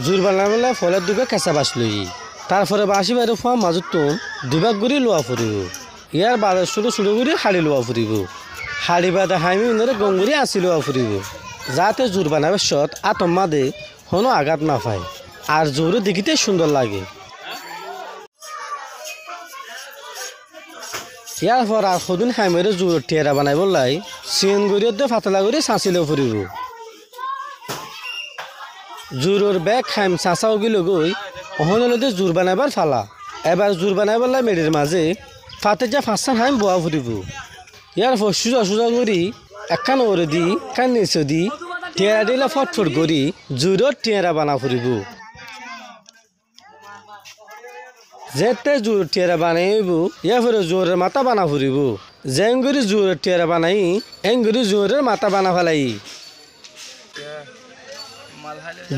জোর বানাবলে ফলের দুগে কেঁচা বাঁশ লই তারপরে বাঁশি বাইরে ফোয়া মাজত তুন দুভাগ করে লোয়া ফুরিব ইয়ার বাদে ছোটো ছোটো করে হাড়ি লোয়া ফুরিব হাড়ি বাদে হাইমি ধরে গঙ্গুরি আঁচি লোয়া ফুরিব যাতে জোর বানাবে সত আতম মাদে কোনো আঘাত না পায় আর জোরে দেখিতে সুন্দর লাগে। ইয়ার পর আর সদিন হাইমেরে জোর টেরা বানাই বললাই চিন গড়িয়ে ফাতলা করে চাঁচিলেও ফুরিব জোরের ব্যাগ খাইম চাঁচাও গিল গই অহনলতে জোর বানাবার ফালা এবার জোর বানাই বললাই মেডির মাঝে ফাতে যা ফাঁসান হাইম বোয়া ফুরিব ইয়ার পর সুজা সুজা করি একখান ওরে দি কান নিচে দি টেরা দিলে ফটফট করি জোরের টেরা বানা ফুরিব যেতে জোর টেরা বানাইব ইয়া ফিরে জোরের মাথা বানা ফুরিব জেঙ্গুরি জোরের টেরা বানাই এঙ্গুরি জোরের মাথা বানা ফেলাই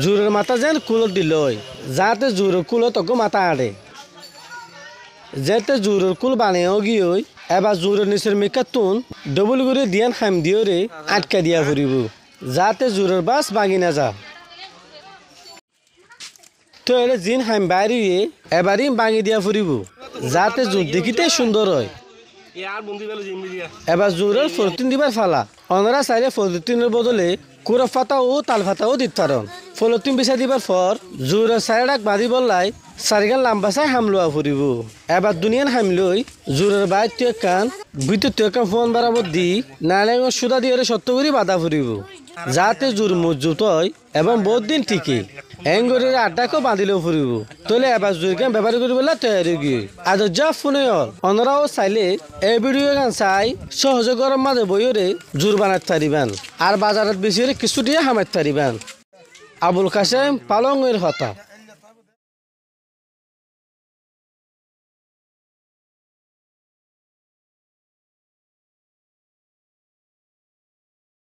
জোরের মাথা যেন কুলত দিল যাতে জোরের কুলত তক মাথা আড়ে যেতে জোরের কুল বানিয়েও গিয়ে এবার জোরের নিচের মেকাতুন ডবল করে দিয়ান খাম দিয়ে রে আটকা দিয়া ফুরিব যাতে জোরের বাস ভাঙি না যা তো এর জিন হাইম বাইরে এবারই ভাঙি দিয়া ফুরিব যাতে জোর দেখিতে সুন্দর হয়। এবার জোরের ফলতিন দিবার ফালা অনরা চাইলে ফলতিনের বদলে কুড়া ফাতা ও তাল ফাতাও দিতে পারেন ফলতিন বিছাই দিবার পর জোরের সাইডাক বাঁধি বললাই চারিগান লাম্বা চাই হামলোয়া ফুরিব এবার দুনিয়ান হামলই জোরের বাইর তুই কান ভিতর তুই কান ফোন বারাবর দি নারায়ণ সুদা দিয়ে সত্য করে বাধা ফুরিব যাতে জোর মজবুত হয় এবং বহুত দিন টিকে এঙ্গরের আড্ডাকেও বাঁধিলেও ফুরিব তোলে এবার জোর গান ব্যবহার করি বলে তৈরি গিয়ে আজ যা ফোনে হল অনরাও চাইলে এই ভিডিও গান চাই সহজে গরম মাঝে বইরে জোর বানাতে পারিবেন আর বাজারত বেশি কিছু দিয়ে হামাতে পারিবেন। আবুল কাসেম পালংয়ের হতা।